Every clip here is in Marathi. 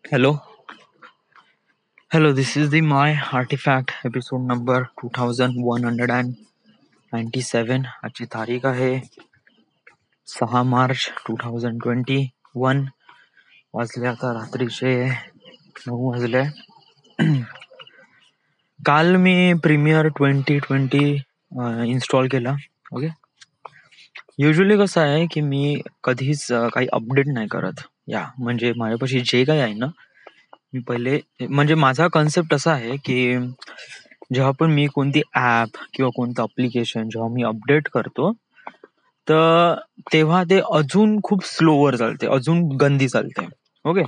Hello, hello. This is the My Artifact episode number 2197. आजची तारीख आहे 6 मार्च 2021. वाजले आता रात्रीचे 9 वाजले. काल मी प्रीमियर 2020 इन्स्टॉल केला. ओके. युजली कसं आहे की मी कधीच काही अपडेट नाही करत. म्हणजे माझ्यापाशी जे काही आहे ना, मी पहिले म्हणजे माझा कन्सेप्ट असा आहे की जेव्हा पण मी कोणती ॲप किंवा कोणतं अप्लिकेशन जेव्हा मी अपडेट करतो, तर तेव्हा ते अजून खूप स्लोवर चालते, अजून गंदी चालते. ओके.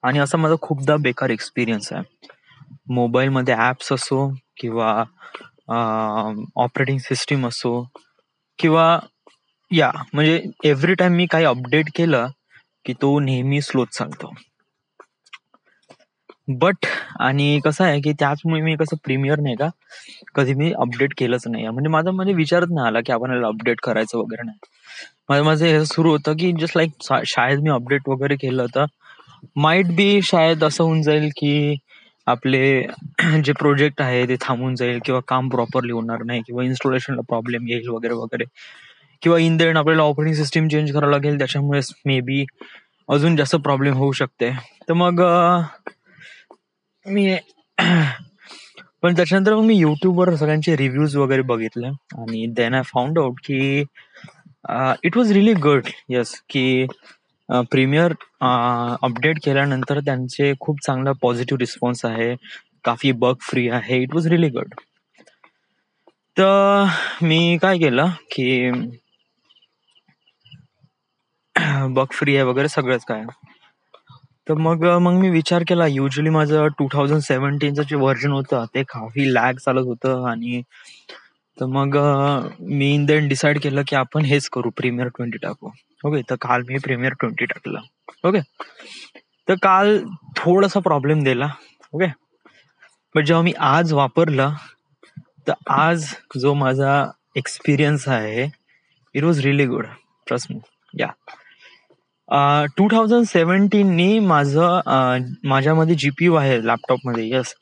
आणि असा माझा खूपदा बेकार एक्सपिरियन्स आहे. मोबाईलमध्ये ॲप्स असो किंवा ऑपरेटिंग सिस्टीम असो किंवा म्हणजे एव्हरी टाइम मी काही अपडेट केलं की तो नेहमी स्लोच चालतो. बट आणि कसं आहे की त्याचमुळे मी कसं प्रीमियर नाही का कधी मी अपडेट केलंच नाही. म्हणजे माझा म्हणजे विचारच नाही आला की आपण अपडेट करायचं वगैरे नाही. माझं हे सुरू होतं की जस्ट लाईक शाळेत मी अपडेट वगैरे केलं तर माइट बी शायद असं होऊन जाईल की आपले जे प्रोजेक्ट आहे ते थांबून जाईल किंवा काम प्रॉपरली होणार नाही किंवा इन्स्टॉलेशनला प्रॉब्लेम येईल वगैरे वगैरे, किंवा इन द एंड आपल्याला ऑपरेटिंग सिस्टीम चेंज करावं लागेल, त्याच्यामुळे मे बी अजून जास्त प्रॉब्लेम होऊ शकते. तर मग मी पण त्याच्यानंतर मग मी युट्यूबवर सगळ्यांचे रिव्ह्यूज वगैरे बघितले आणि देन आय फाउंड आउट की it was really good. Yes, की प्रीमियर अपडेट केल्यानंतर त्यांचे खूप चांगला पॉझिटिव्ह रिस्पॉन्स आहे, काफी बग फ्री आहे. It was really good. तर मी काय केलं की बग फ्री आहे वगैरे सगळंच काय. तर मग मी विचार केला. युजली माझं 2017चं जे व्हर्जन होतं ते काफी लॅग चालत होतं. आणि तर मग मी इन देन डिसाईड केलं की आपण हेच करू, प्रीमियर 20 टाकू. ओके. तर काल मी प्रीमियर 20 टाकलं. ओके. तर काल थोडासा प्रॉब्लेम दिला. ओके. पण जेव्हा मी आज वापरलं तर आज जो माझा एक्सपिरियन्स आहे, it was really good. Trust me. 2017नी माझ्यामध्ये जीपीयू आहे लॅपटॉपमध्ये. येस,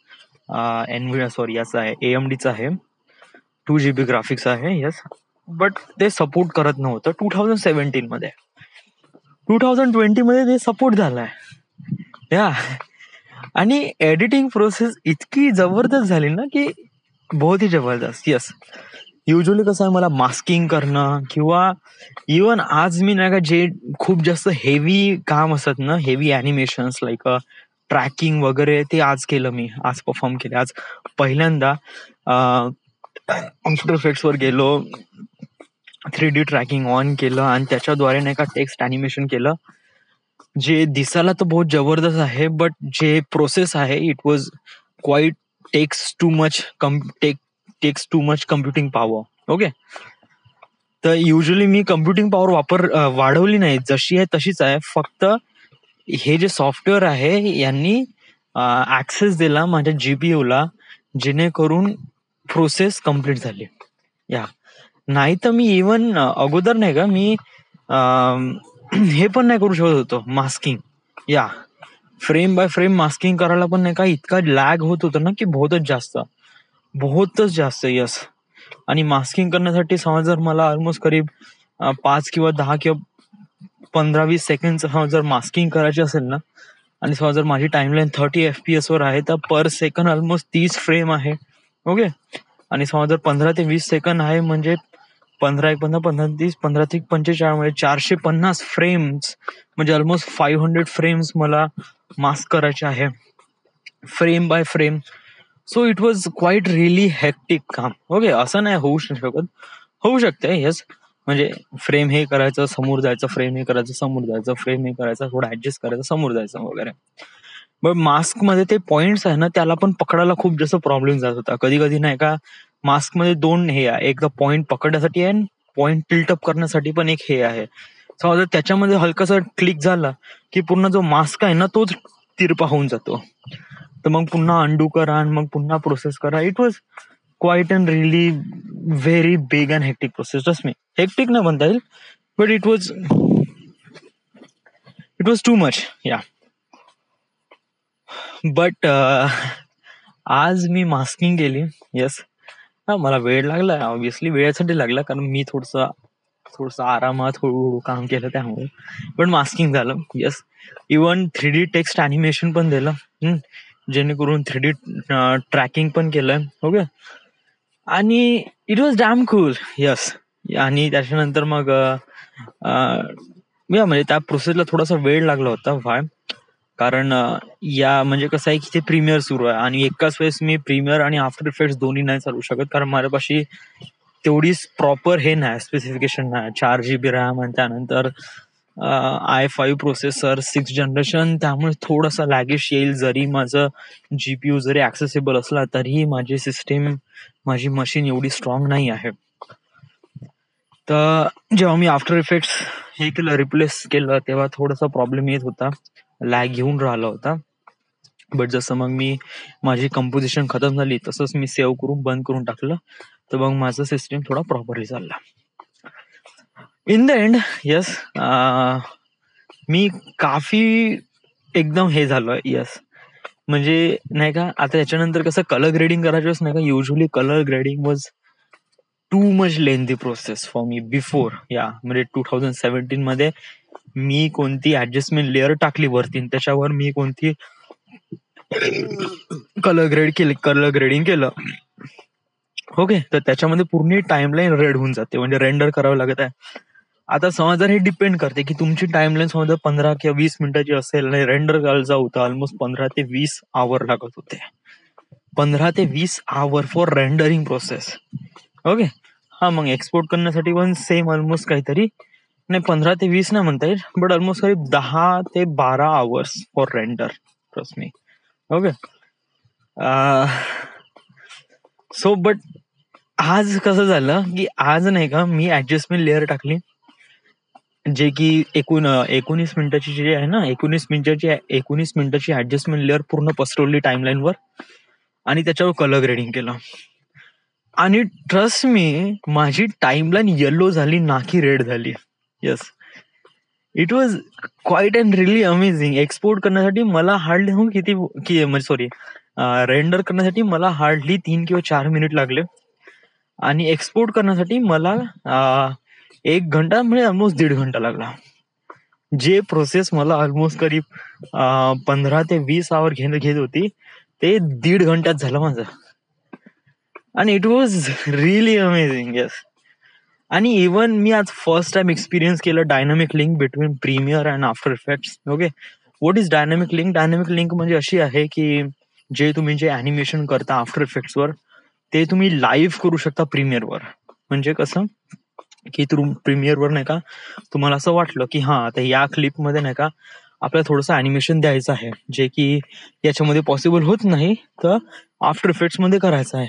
एनव्हिडिया सॉरी याचा आहे, AMDचा आहे. 2 GB ग्राफिक्स आहे. येस. बट ते सपोर्ट करत नव्हतं 2017 मध्ये. 2020 मध्ये ते सपोर्ट झालाय. आणि एडिटिंग प्रोसेस इतकी जबरदस्त झाली ना की बहुत ही जबरदस्त. येस. युजली कसं आहे, मला मास्किंग करणं किंवा इवन आज मी नाही का जे खूप जास्त हेवी काम असत ना, हेवी ॲनिमेशन्स लाईक ट्रॅकिंग वगैरे, ते आज केलं. मी आज परफॉर्म केले. आज पहिल्यांदा आफ्टर इफेक्ट्सवर गेलो, 3D ट्रॅकिंग ऑन केलं आणि त्याच्याद्वारे नाही का टेक्स्ट ॲनिमेशन केलं, जे दिसायला तर बहुत जबरदस्त आहे. बट जे प्रोसेस आहे it was quite takes too much computing power. Okay. तर युजली मी कम्प्युटिंग पॉवर वाढवली नाही, जशी आहे तशीच आहे. फक्त हे जे सॉफ्टवेअर आहे यांनी ऍक्सेस दिला माझ्या जीपीयूला, जेणेकरून प्रोसेस कम्प्लीट झाली. नाही तर मी इवन अगोदर नाही का मी हे पण नाही करू शकत होतो, masking. Frame by frame masking करायला पण नाही का इतका लॅग होत होतं ना की बहुतच जास्त. यस. आणि मास्किंग करण्यासाठी समज जर मला ऑलमोस्ट करीब 5 किंवा 10 किंवा 15-20 सेकंड जर मास्किंग करायची असेल ना, आणि समज जर माझी टाइमलाईन 30 FPS वर आहे, तर पर सेकंड ऑलमोस्ट 30 फ्रेम आहे. ओके. आणि समज जर 15 ते 20 सेकंड आहे म्हणजे 15 ते 45 म्हणजे 450 फ्रेम्स, म्हणजे ऑलमोस्ट 500 फ्रेम्स मला मास्क करायचे आहे, frame by frame. So it was quiet really hectic काम. ओके. असं नाही होऊ शकत, होऊ शकते. येस. म्हणजे फ्रेम हे करायचं, समोर जायचं, फ्रेम हे करायचं, समोर जायचं, फ्रेम हे करायचं, थोडं ऍडजस्ट करायचं, समोर जायचं वगैरे. बट मास्क मध्ये ते पॉइंट्स आहे ना, त्याला पण पकडायला खूप जास्त प्रॉब्लेम जात होता. कधी कधी नाही का मास्क मध्ये 2 हे आहे, एक पॉइंट पकडण्यासाठी आहे, पॉइंट टिल्टअप करण्यासाठी पण एक हे आहे. समजा त्याच्यामध्ये हलकासा क्लिक झाला की पूर्ण जो मास्क आहे ना तोच तिरपा होऊन जातो. तर मग पुन्हा अंडू करा आणि मग पुन्हा प्रोसेस करा. It was quiet and really very big and hectic process. Just me hectic नाही म्हणता येईल, but it was too much. But आज मी मास्किंग केली. येस. हा, मला वेळ लागला, ऑब्व्हियसली वेळेसाठी लागला, कारण मी थोडस आरामात हळूहळू काम केलं त्यामुळे. पण मास्किंग झालं. Yes. Even 3D text animation पण दिलं. जेणेकरून 3D ट्रॅकिंग पण केलं. ओके. आणि it was dam cool. Yes. आणि त्याच्यानंतर मग म्हणजे त्या प्रोसेसला थोडासा वेळ लागला होता. व्हाय? कारण म्हणजे कसं आहे की ते प्रीमियर सुरू आहे आणि एकाच वेळेस मी प्रीमियर आणि आफ्टर इफेक्ट्स दोन्ही नाही चालू शकत, कारण माझ्यापाशी तेवढीच प्रॉपर हे नाही, स्पेसिफिकेशन नाही. 4 GB रॅम आणि त्यानंतर i5 प्रोसेसर 6th जनरेशन, त्यामुळे थोडासा लॅगिश येईल. जरी माझं जीपीयू जरी ऍक्सेसिबल असला तरीही माझी मशीन एवढी स्ट्रॉंग नाही आहे. तर जेव्हा मी आफ्टर इफेक्ट्स हे केलं, रिप्लेस केलं, तेव्हा थोडासा प्रॉब्लेम येत होता, लॅग घेऊन राहिला होता. बट जसं मग माझी कंपोजिशन खतम झाली तसंच मी सेव्ह करून बंद करून टाकलं, तर मग माझं सिस्टीम थोडा प्रॉपरली चालला. इन द एंड येस, मी काफी एकदम हे झालोय. येस. म्हणजे नाही का, आता याच्यानंतर कसं कलर ग्रेडिंग करायचं नाही का, usually colour grading was too much lengthy process for me before. म्हणजे 2017 मध्ये मी कोणती ऍडजस्टमेंट लेअर टाकली वरती, त्याच्यावर मी कोणती कलर ग्रेडिंग केलं. ओके. तर त्याच्यामध्ये पूर्ण टाइमलाईन रेड होऊन जाते, म्हणजे रेंडर करावं लागत आहे. आता समजा हे डिपेंड करते की तुमची टाइमलाईन समजा 15 किंवा 20 मिनिटाची असेल आणि रेंडर करायला जाऊ तर ऑलमोस्ट 15 ते 20 आवर लागत होते. 15 ते 20 hour for rendering process. Okay. हा, मग एक्सपोर्ट करण्यासाठी पण सेम ऑलमोस्ट काहीतरी नाही, 15 ते 20 नाही म्हणता येईल, बट ऑलमोस्ट काही 10 ते 12 hours for render. Trust me. Okay. So but आज कसं झालं की आज नाही का, मी ऍडजस्टमेंट लेअर टाकली, जे की 19 मिनिटाची जे आहे ना, 19 मिनिटाची ऍडजस्टमेंट लेअर पूर्ण पसरवली टाइमलाईन वर आणि त्याच्यावर कलर ग्रेडिंग केलं. आणि ट्रस्ट मी, माझी टाइमलाईन येलो झाली ना की रेड झाली. Yes. It was quiet and really amazing. Export करण्यासाठी मला हार्डली रेंडर करण्यासाठी मला हार्डली 3 किंवा 4 मिनिट लागले आणि एक्सपोर्ट करण्यासाठी मला 1 घंटा, म्हणजे ऑलमोस्ट 1.5 घंटा लागला. जे प्रोसेस मला ऑलमोस्ट करीब 15 ते 20 आवर घेत होती, ते 1.5 घंट्यात झालं माझं. आणि it was really amazing. Yes. आणि इव्हन मी आज फर्स्ट टाइम एक्सपिरियन्स केलं dynamic link between Premiere and After Effects. Okay. What is dynamic link? Dynamic link म्हणजे अशी आहे की तुम्ही जे अॅनिमेशन करता आफ्टर इफेक्ट्सवर, ते तुम्ही लाईव्ह करू शकता प्रीमियरवर. म्हणजे कसं की प्रीमियरवर नाही का, तुम्हाला असं वाटलं की हा, आता या क्लिपमध्ये नाही का आपल्याला थोडंसं अॅनिमेशन द्यायचं आहे, जे की याच्यामध्ये पॉसिबल होत नाही, तर आफ्टर इफेक्ट्स मध्ये करायचं आहे.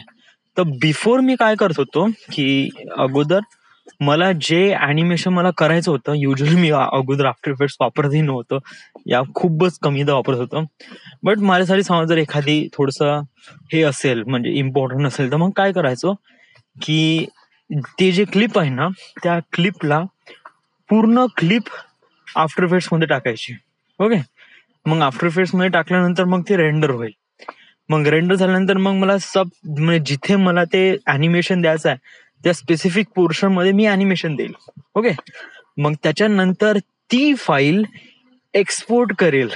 तर बिफोर मी काय करत होतो की अगोदर मला जे अॅनिमेशन मला करायचं होतं, युजली मी अगोदर आफ्टर इफेक्ट्स वापरतही नव्हतं, या खूपच कमीदा वापरत होतो. बट माझ्यासाठी समजा जर एखादी थोडंसं हे असेल, म्हणजे इम्पॉर्टंट असेल, तर मग काय करायचो की ते जे क्लिप आहे ना, त्या क्लिपला पूर्ण क्लिप आफ्टर इफेक्ट्स मध्ये टाकायची. ओके. मग आफ्टर इफेक्ट्स मध्ये टाकल्यानंतर मग ते रेंडर होईल. मग रेंडर झाल्यानंतर मग मला म्हणजे जिथे मला ते अॅनिमेशन द्यायचं आहे त्या स्पेसिफिक पोर्शन मध्ये मी अॅनिमेशन देईल. ओके. मग त्याच्यानंतर ती फाईल एक्सपोर्ट करेल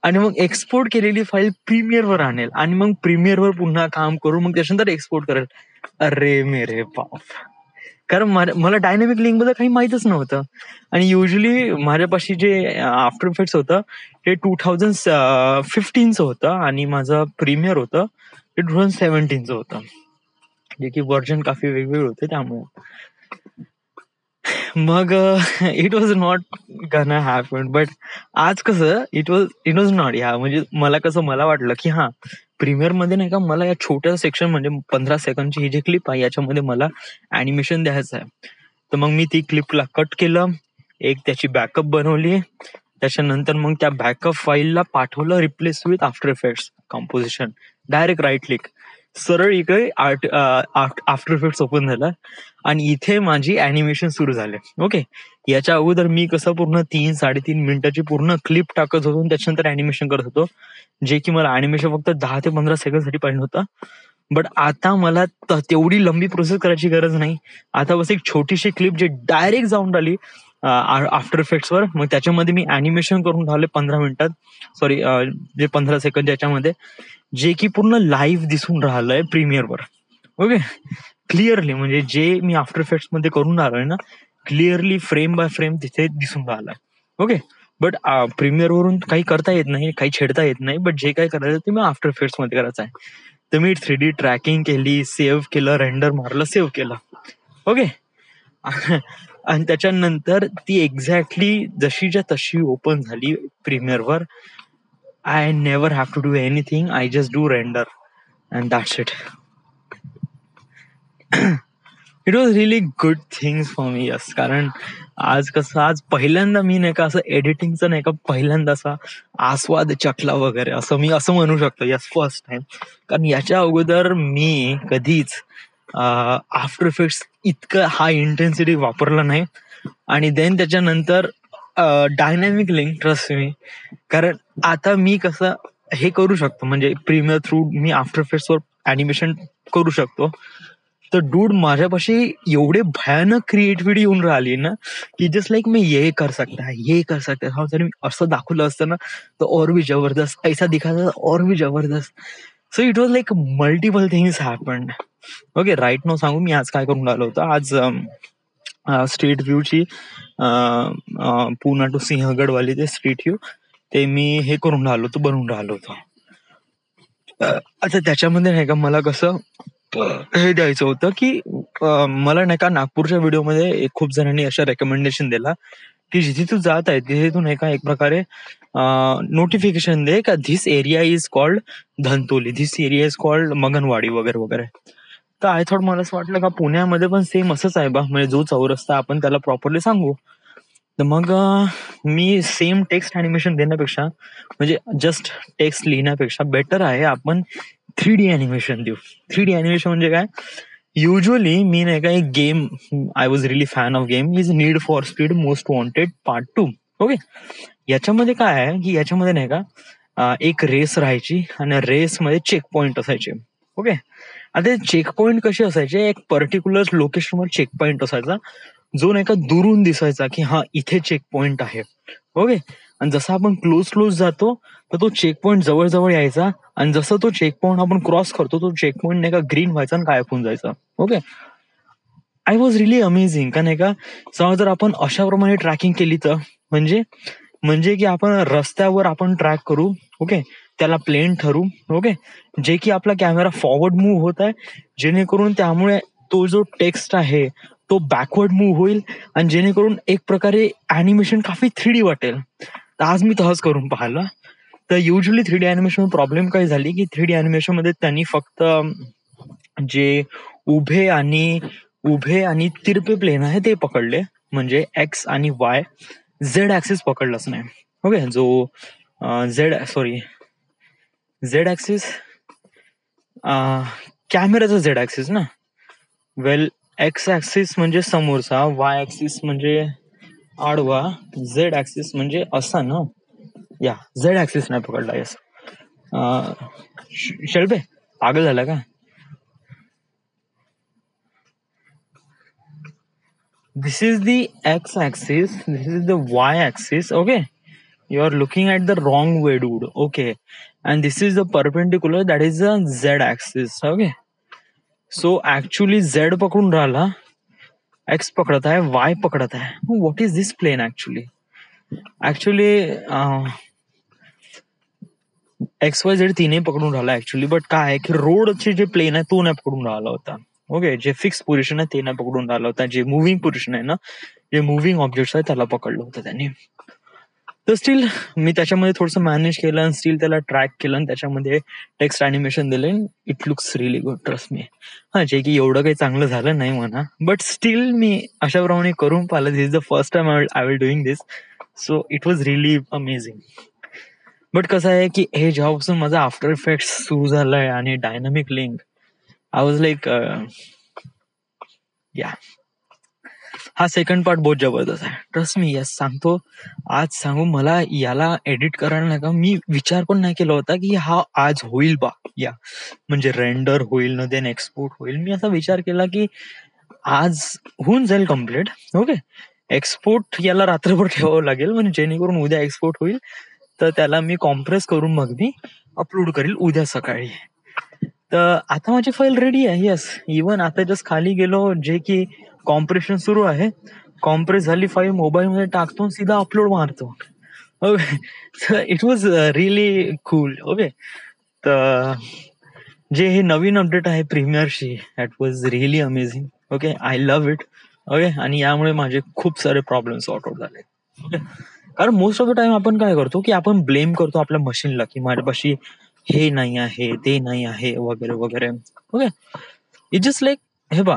आणि मग एक्सपोर्ट केलेली फाईल प्रीमियरवर आणेल आणि मग प्रीमियरवर पुन्हा काम करून मग त्याच्यानंतर एक्सपोर्ट करेल. अरे मेरे बाप. कारण मला डायनामिक लिंक बद्दल काही माहितच नव्हतं. आणि युजली माझ्यापाशी जे आफ्टर इफेक्ट्स होतं ते 2015चं होतं आणि माझं प्रीमियर होतं ते 2017चं होतं, जे की व्हर्जन काफी वेगवेगळे होते त्यामुळे. मग it was not gonna happen. But आज कसं इट वॉज नॉट. म्हणजे मला वाटलं की हा, प्रीमियर मध्ये नाही का मला या छोट्या सेक्शन म्हणजे 15 सेकंडची ही जी क्लिप आहे याच्यामध्ये मला अॅनिमेशन द्यायचं आहे. तर मग मी ती क्लिपला कट केलं, एक त्याची बॅकअप बनवली, त्याच्यानंतर मग त्या बॅकअप फाईलला पाठवलं replace with After Effects composition. Direct right click, सरळ इकडे आफ्टर इफेक्ट्स ओपन झालं आणि इथे माझी अॅनिमेशन सुरू झाले. ओके. याच्या अगोदर मी कसं पूर्ण 3-3.5 मिनिटाची पूर्ण क्लिप टाकत होतो आणि त्याच्यानंतर अॅनिमेशन करत होतो, जे की मला अॅनिमेशन फक्त 10 ते 15 सेकंडसाठी पाहिजे होतं. बट आता मला तेवढी लंबी प्रोसेस करायची गरज नाही. आता बस एक छोटीशी क्लिप जे डायरेक्ट जाऊन राहिली आफ्टर इफेक्ट्सवर, मग त्याच्यामध्ये मी अॅनिमेशन करून राहिले 15 मिनिटात, सॉरी जे 15 सेकंड याच्यामध्ये, जे की पूर्ण लाईव्ह दिसून राहिलंय प्रीमियरवर. ओके, क्लिअरली, म्हणजे जे मी आफ्टर इफेक्ट्स मध्ये करून राहिलोय ना, क्लिअरली फ्रेम बाय फ्रेम तिथे दिसून राहिलाय. ओके, बट प्रीमियर वरून काही करता येत नाही, काही छेडता येत नाही, बट जे काही करायचं ते मी आफ्टर इफेक्ट्स मध्ये करायचं आहे. तर मी 3D ट्रॅकिंग केली, सेव्ह केलं, रेंडर मारलं, सेव्ह केलं. ओके, आणि त्याच्यानंतर ती एक्झॅक्टली जशीच्या तशी ओपन झाली प्रीमियरवर. I never have to do anything, I just do render and that's it. It was really good things for me. Yes, कारण आज पहिल्यांदा मी नाही का असं एडिटिंगचं नाही का पहिल्यांदा असा आस्वाद चकला वगैरे असं मी असं म्हणू शकतो. Yes, first time. कारण याच्या अगोदर मी कधीच आफ्टर इफेक्ट्स इतकं हाय इंटेन्सिटी वापरलं नाही. आणि देन त्याच्यानंतर डायनॅमिक लिंक, ट्रस्ट मी, कारण आता मी कसं हे करू शकतो, म्हणजे प्रीमियर थ्रू मी आफ्टर इफेक्ट्सवर अॅनिमेशन करू शकतो. तर डूड माझ्यापाशी एवढे भयानक क्रिएटिव्हिटी येऊन राहिली ना, की जस्ट लाईक मी ये कर सकता है, ये कर सकता है. जर मी असं दाखवलं असतं ना तर और भी जबरदस्त, ऐसा दिखाता और भी जबरदस्त. So it was like multiple things happened. Okay, right now सांगू मी आज काय करून राहिलो होतो. आज स्ट्रीट व्ह्यूची पुणा टू सिंहगडवाली ते स्ट्रीट व्ह्यू ते मी हे करून राहिलो होतो, बनवून राहिलो होतो. आता त्याच्यामध्ये नाही का मला कसं हे द्यायचं होतं की मला नाही का नागपूरच्या व्हिडिओमध्ये खूप जणांनी अशा रेकमेंडेशन दिला की जिथे तू जात आहे तिथे तू नाही का एक प्रकारे नोटिफिकेशन दे का this area is called Dhantoli, this area is called Maganwadi वगैरे वगैरे. तर आय थॉट, मला असं वाटलं का पुण्यामध्ये पण सेम असंच आहे बा, म्हणजे जो चौरस्ता आपण त्याला प्रॉपरली सांगू. तर मग मी सेम टेक्स्ट अॅनिमेशन देण्यापेक्षा, म्हणजे जस्ट टेक्स्ट लिहिण्यापेक्षा बेटर आहे आपण 3D अॅनिमेशन देऊ. 3D अॅनिमेशन म्हणजे काय, युजली मी नाही का एक game, I was really fan of game, is need for speed most wanted part 2. Okay, याच्यामध्ये काय आहे की याच्यामध्ये नाही का एक रेस राहायची आणि रेसमध्ये चेक पॉइंट असायचे. ओके, आता चेक पॉइंट कसे असायचे, एक पर्टिक्युलर लोकेशनवर चेक पॉइंट असायचा जो नाही का दुरून दिसायचा की हा इथे चेक पॉइंट आहे. ओके, आणि जसं आपण क्लोज जातो तर तो चेक पॉइंट जवळ जवळ यायचा, आणि जसं तो चेक पॉइंट आपण क्रॉस करतो तो चेक पॉइंट नाही का ग्रीन व्हायचा आणि गायब होऊन जायचा. Okay, I was really amazing. का नाही का, समजा जर आपण अशा प्रमाणे ट्रॅकिंग केली तर म्हणजे की आपण रस्त्यावर आपण ट्रॅक करू. ओके, त्याला प्लेन ठरू. ओके, जे की आपला कॅमेरा फॉरवर्ड मूव्ह होत आहे, जेणेकरून त्यामुळे तो जो टेक्स्ट आहे तो बॅकवर्ड मूव्ह होईल, आणि जेणेकरून एक प्रकारे अॅनिमेशन काफी 3D वाटेल. तर आज मी तहच करून पाहिलं. तर युजली 3D अॅनिमेशन प्रॉब्लेम काय झाली की 3D अॅनिमेशन मध्ये त्यांनी फक्त जे उभे आणि तिरपे प्लेन आहे ते पकडले, म्हणजे एक्स आणि वाय. झेड ऍक्सिस पकडलाच नाही. ओके, जो झेड ऍक्सिस, कॅमेराचा झेड ऍक्सिस ना, वेल एक्स ऍक्सिस म्हणजे समोरचा, वाय ऍक्सिस म्हणजे आडवा, झेड ऍक्सिस म्हणजे असा ना. या झेड ऍक्सिस नाही पकडला. येस, शेल्बे पागल झाला का. This is the x-axis, this is the y-axis. Okay, you are looking at the wrong way, dude. Okay, and this is the perpendicular, that is the z-axis. Okay, so actually z पकडून राहिला, x पकडत आहे, y पकडत आहे. What is this plane actually? X Y Z तीनही पकडून राहिला ऍक्च्युली, बट काय आहे की रोडचे जे प्लेन आहे तो नाही पकडून राहिला होता. ओके, जे फिक्स पोझिशन आहे ते नाही पकडून राहिला होता, जे मुव्हिंग पोझिशन आहे ना, जे मुव्हिंग ऑब्जेक्ट आहे त्याला पकडलं होतं त्यांनी. तर स्टील मी त्याच्यामध्ये थोडंसं मॅनेज केलं आणि स्टील त्याला ट्रॅक केलं आणि त्याच्यामध्ये टेक्स्ट अॅनिमेशन दिले. It looks really good, trust मी. हा, जे की एवढं काही चांगलं झालं नाही म्हणा, बट स्टील मी अशाप्रमाणे करून पाहिलं. This is the first time I will doing this, so it was really amazing. But कसं आहे की हे जेव्हापासून माझा आफ्टर इफेक्ट सुरू झालाय आणि dynamic link, I was like या हा सेकंड पार्ट बहुत जबरदस्त आहे. ट्रस्ट मी, यस सांगतो. आज सांगू, मला याला एडिट करायला नाही का, मी विचार पण नाही केला होता की हा आज होईल बा. या म्हणजे रेंडर होईल ना, देन एक्सपोर्ट होईल. मी असा विचार केला की आज होऊन जाईल कम्प्लीट. ओके, एक्सपोर्ट याला रात्रभर ठेवावं लागेल म्हणजे जेणेकरून उद्या एक्सपोर्ट होईल. तर त्याला मी कॉम्प्रेस करून मग मी अपलोड करेल उद्या सकाळी. तर आता माझी फाईल रेडी आहे. येस, इवन आता जस्ट खाली गेलो, जे की कॉम्प्रेशन सुरू आहे. कॉम्प्रेस झाली फाईल मोबाईल मध्ये टाकतो, सीधा अपलोड मारतो. Okay, it was really cool. Okay, तर जे हे नवीन अपडेट आहे प्रीमियरशी, that was really amazing. Okay, I love it. Okay, आणि यामुळे माझे खूप सारे प्रॉब्लेम सॉर्ट आउट झाले. ओके, कारण मोस्ट ऑफ द टाइम आपण काय करतो की आपण ब्लेम करतो आपल्या मशीनला की माझ्यापाशी हे नाही आहे, ते नाही आहे, वगैरे वगैरे. ओके, इट जस्ट लाईक, हे बा,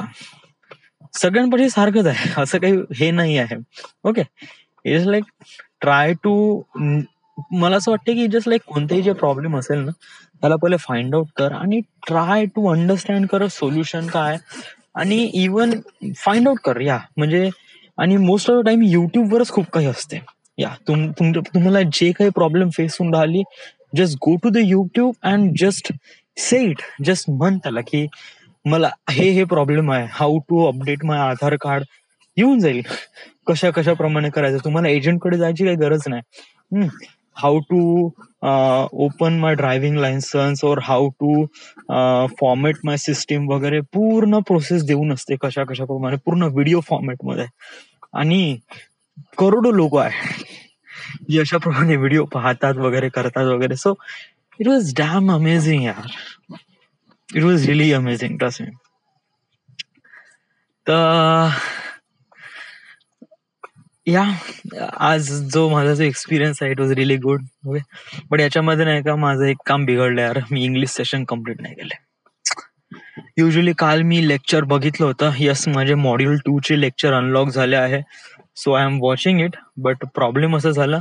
सगळ्यांपाशी सारखंच आहे, असं काही हे नाही आहे. Okay, it's like try to, मला असं वाटतं की जस्ट लाईक कोणतेही जे प्रॉब्लेम असेल ना, त्याला पहिले फाइंड आउट कर आणि ट्राय टू अंडरस्टँड कर सोल्युशन काय, आणि इवन फाइंड आउट कर. या म्हणजे, आणि मोस्ट ऑफ द टाइम युट्यूबवरच खूप काही असते. या तुम्हाला जे काही प्रॉब्लेम फेस होऊन राहिली, just go to the YouTube and just say it. Just म्हण त्याला की मला हे प्रॉब्लेम आहे, how to update my Aadhaar card. येऊन जाईल कशा कशा प्रमाणे करायचं. तुम्हाला एजंटकडे जायची काही गरज नाही. How to open my driving licence, और how to format my system वगैरे, पूर्ण प्रोसेस देऊन असते कशा कशा प्रमाणे, पूर्ण व्हिडिओ फॉर्मॅट मध्ये. आणि करोडो लोक आहे जे अशा प्रमाणे व्हिडिओ पाहतात वगैरे, करतात वगैरे. So it was damn amazing यार. It was really amazing, trust me. तर या, आज जो माझा जो एक्सपिरियन्स आहे, it was really good. Okay, पण याच्यामध्ये नाही का, माझं एक काम बिघडलं यार, मी इंग्लिश सेशन कम्प्लीट नाही केले. युजली काल मी लेक्चर बघितलं होतं. यस, माझे मॉड्यूल 2 चे लेक्चर अनलॉक झाले आहे. So I am watching it. But problem असं झाला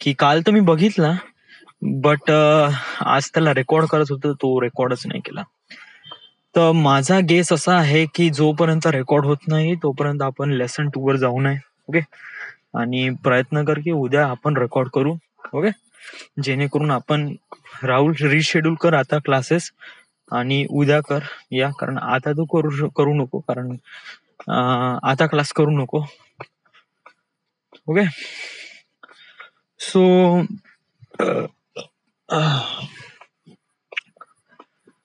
की काल तर मी बघितला, बट आज त्याला रेकॉर्ड करत होतो, तो रेकॉर्डच नाही केला. तर माझा गेस असा आहे की जोपर्यंत रेकॉर्ड होत नाही तोपर्यंत आपण लेसन 2 वर जाऊ नये. ओके, आणि प्रयत्न कर की उद्या आपण रेकॉर्ड करू. ओके, जेणेकरून आपण, राहुल रिशेड्यूल कर आता क्लासेस आणि उद्या कर. या, कारण आता तू करू नको, कारण आता क्लास करू नको. ओके, सो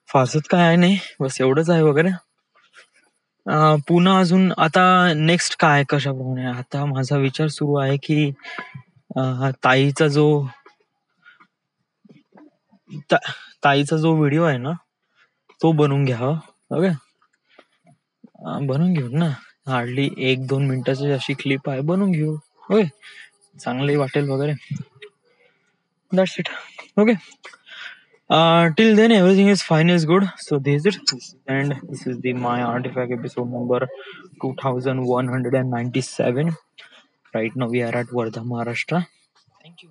फारसच काय आहे नाही, बस एवढंच आहे वगैरे. पुन्हा अजून आता नेक्स्ट काय कशाप्रमाणे, आता माझा विचार सुरू आहे की ताईचा जो व्हिडिओ आहे ना, तो बनवून घ्यावा. ओके, बनवून घेऊ ना, हार्डली 1-2 मिनिटाची अशी क्लिप आहे, बनवून घेऊ. ओके, चांगली वाटेल वगैरे. That's it. Okay, till then everything is fine, is good. So this is it, and this is the my artifact episode number 2197. Right now we are at Wardha, Maharashtra. Thank you.